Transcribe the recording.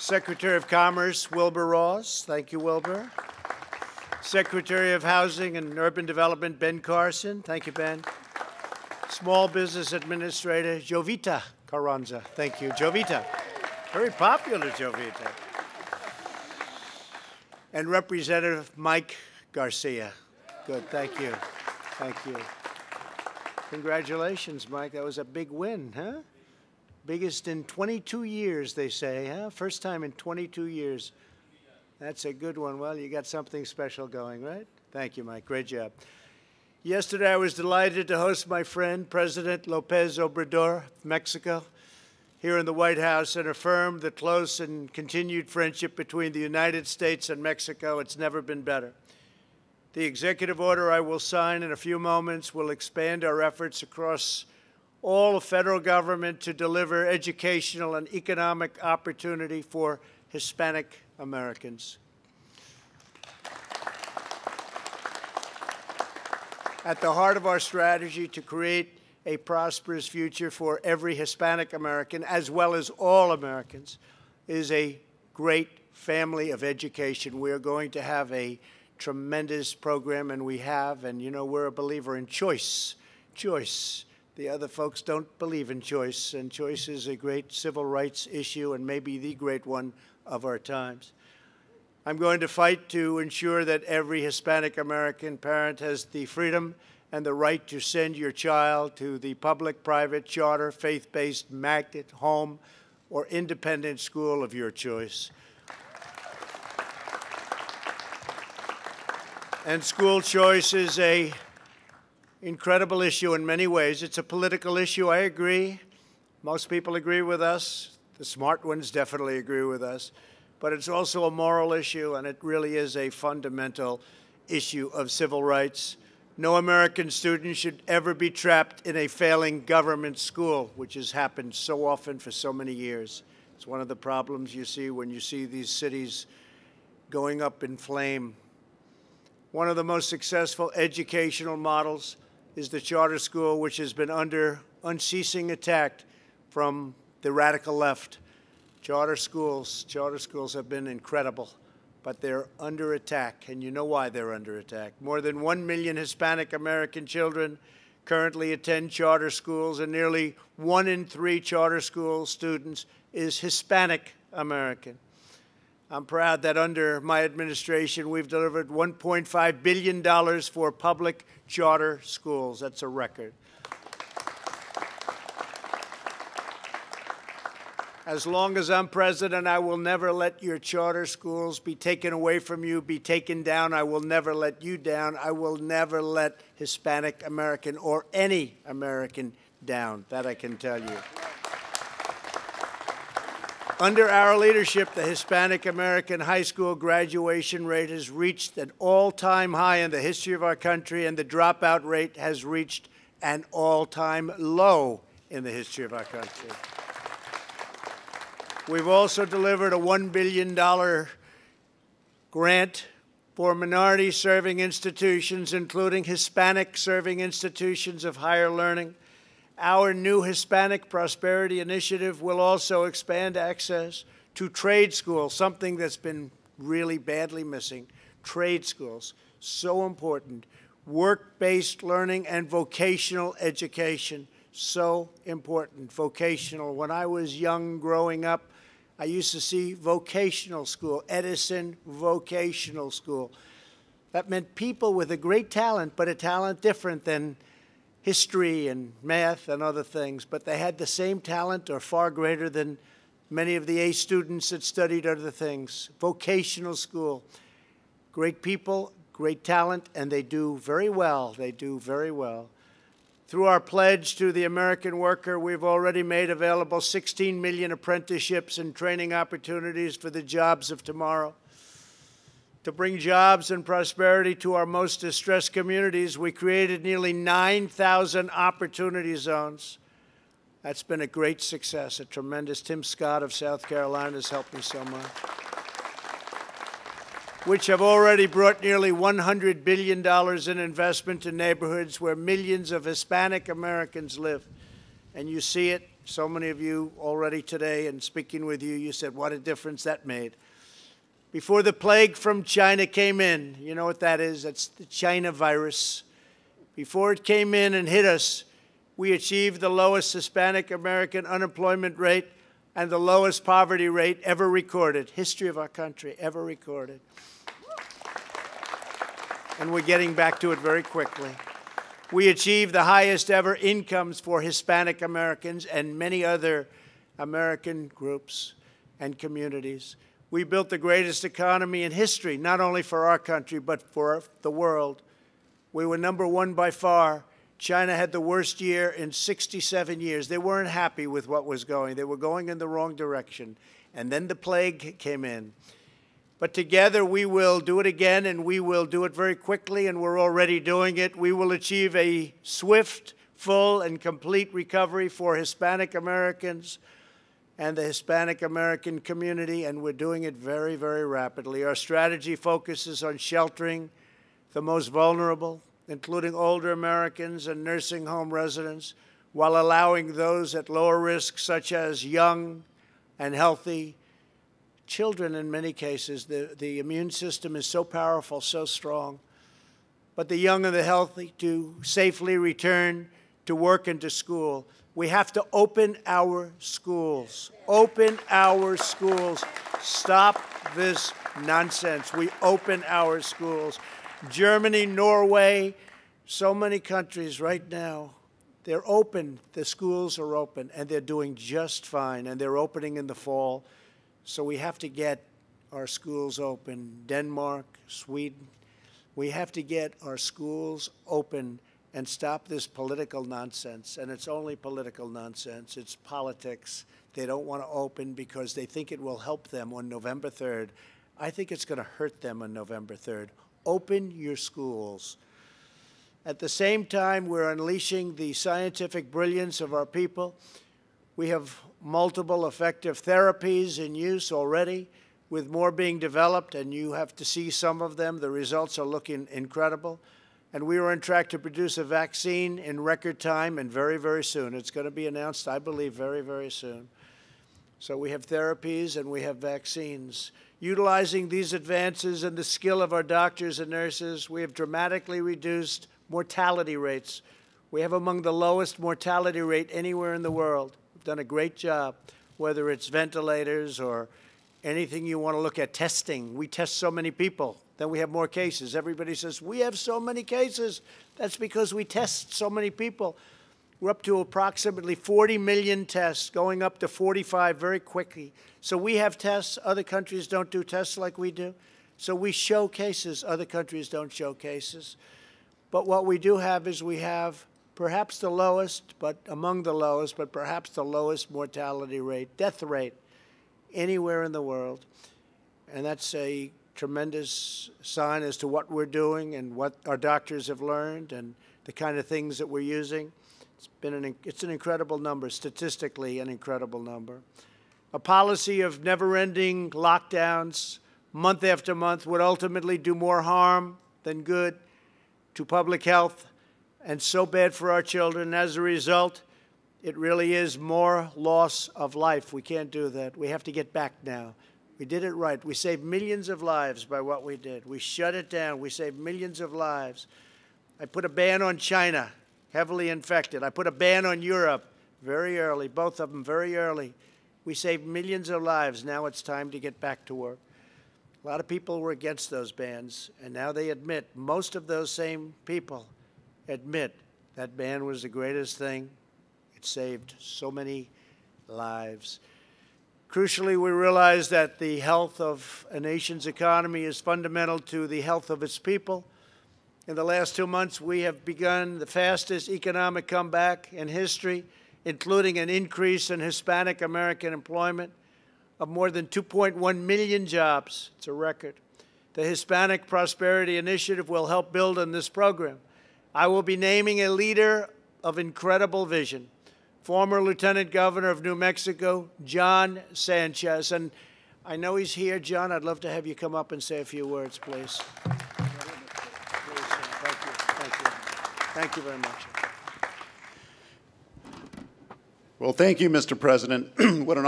Secretary of Commerce, Wilbur Ross. Thank you, Wilbur. Secretary of Housing and Urban Development, Ben Carson. Thank you, Ben. Small Business Administrator, Jovita Carranza. Thank you, Jovita. Very popular, Jovita. And Representative Mike Garcia. Good, thank you. Thank you. Congratulations, Mike. That was a big win, huh? Biggest in 22 years, they say, huh? First time in 22 years. That's a good one. Well, you got something special going, right? Thank you, Mike. Great job. Yesterday, I was delighted to host my friend, President Lopez Obrador of Mexico, here in the White House and affirm the close and continued friendship between the United States and Mexico. It's never been better. The executive order I will sign in a few moments will expand our efforts across all of federal government to deliver educational and economic opportunity for Hispanic Americans. At the heart of our strategy to create a prosperous future for every Hispanic American, as well as all Americans, is a great family of education. We are going to have a tremendous program, and we have, and you know, we're a believer in choice. Choice. The other folks don't believe in choice, and choice is a great civil rights issue and maybe the great one of our times. I'm going to fight to ensure that every Hispanic American parent has the freedom and the right to send your child to the public, private, charter, faith-based, magnet, home, or independent school of your choice. And school choice is an incredible issue in many ways. It's a political issue, I agree. Most people agree with us. The smart ones definitely agree with us. But it's also a moral issue, and it really is a fundamental issue of civil rights. No American student should ever be trapped in a failing government school, which has happened so often for so many years. It's one of the problems you see when you see these cities going up in flame. One of the most successful educational models is the charter school, which has been under unceasing attack from the radical left. Charter schools have been incredible, but they're under attack, and you know why they're under attack. More than 1 million Hispanic American children currently attend charter schools, and nearly 1 in 3 charter school students is Hispanic American. I'm proud that under my administration, we've delivered $1.5 billion for public charter schools. That's a record. As long as I'm president, I will never let your charter schools be taken away from you, be taken down. I will never let you down. I will never let Hispanic American or any American down. That I can tell you. Under our leadership, the Hispanic American high school graduation rate has reached an all-time high in the history of our country, and the dropout rate has reached an all-time low in the history of our country. We've also delivered a $1 billion grant for minority-serving institutions, including Hispanic-serving institutions of higher learning. Our new Hispanic Prosperity Initiative will also expand access to trade schools, something that's been really badly missing. Trade schools, so important. Work-based learning and vocational education, so important. Vocational. When I was young growing up, I used to see vocational school, Edison Vocational School. That meant people with a great talent, but a talent different than history and math and other things. But they had the same talent or far greater than many of the A students that studied other things. Vocational school. Great people, great talent, and they do very well. They do very well. Through our pledge to the American worker, we've already made available 16 million apprenticeships and training opportunities for the jobs of tomorrow. To bring jobs and prosperity to our most distressed communities, we created nearly 9,000 opportunity zones. That's been a great success, a tremendous. Tim Scott of South Carolina has helped me so much. Which have already brought nearly $100 billion in investment to neighborhoods where millions of Hispanic Americans live. And you see it So many of you already today, and speaking with you, you said what a difference that made. Before the plague from China came in, you know what that is? That's the China virus. Before it came in and hit us, we achieved the lowest Hispanic American unemployment rate and the lowest poverty rate ever recorded, history of our country ever recorded. And we're getting back to it very quickly. We achieved the highest ever incomes for Hispanic Americans and many other American groups and communities. We built the greatest economy in history, not only for our country, but for the world. We were number one by far. China had the worst year in 67 years. They weren't happy with what was going. They were going in the wrong direction. And then the plague came in. But together we will do it again, and we will do it very quickly, and we're already doing it. We will achieve a swift, full, and complete recovery for Hispanic Americans and the Hispanic American community, and we're doing it very, very rapidly. Our strategy focuses on sheltering the most vulnerable, including older Americans and nursing home residents, while allowing those at lower risk, such as young and healthy children in many cases. The immune system is so powerful, so strong. But the young and the healthy to safely return to work and to school. We have to open our schools. Open our schools. Stop this nonsense. We open our schools. Germany, Norway, so many countries right now, they're open. The schools are open, and they're doing just fine, and they're opening in the fall. So we have to get our schools open. Denmark, Sweden, we have to get our schools open and stop this political nonsense. And it's only political nonsense. It's politics. They don't want to open because they think it will help them on November 3rd. I think it's going to hurt them on November 3rd. Open your schools. At the same time, we're unleashing the scientific brilliance of our people. We have multiple effective therapies in use already, with more being developed, and you have to see some of them. The results are looking incredible. And we are on track to produce a vaccine in record time and very, very soon. It's going to be announced, I believe, very, very soon. So we have therapies and we have vaccines. Utilizing these advances and the skill of our doctors and nurses, we have dramatically reduced mortality rates. We have among the lowest mortality rate anywhere in the world. We've done a great job, whether it's ventilators or anything you want to look at. Testing. We test so many people. Then we have more cases. Everybody says, we have so many cases. That's because we test so many people. We're up to approximately 40 million tests, going up to 45 very quickly. So we have tests. Other countries don't do tests like we do. So we show cases. Other countries don't show cases. But what we do have is we have perhaps the lowest, but among the lowest, but perhaps the lowest mortality rate, death rate, anywhere in the world. And that's a tremendous sign as to what we're doing and what our doctors have learned and the kind of things that we're using. It's an incredible number, statistically an incredible number. A policy of never-ending lockdowns, month after month, would ultimately do more harm than good to public health, and so bad for our children. As a result, it really is more loss of life. We can't do that. We have to get back now. We did it right. We saved millions of lives by what we did. We shut it down. We saved millions of lives. I put a ban on China, heavily infected. I put a ban on Europe very early, both of them very early. We saved millions of lives. Now it's time to get back to work. A lot of people were against those bans, and now they admit, most of those same people admit that ban was the greatest thing. It saved so many lives. Crucially, we realize that the health of a nation's economy is fundamental to the health of its people. In the last 2 months, we have begun the fastest economic comeback in history, including an increase in Hispanic American employment of more than 2.1 million jobs. It's a record. The Hispanic Prosperity Initiative will help build on this program. I will be naming a leader of incredible vision, former Lieutenant Governor of New Mexico, John Sanchez. And I know he's here. John, I'd love to have you come up and say a few words, please. Thank you very much. Well, thank you, Mr. President. What an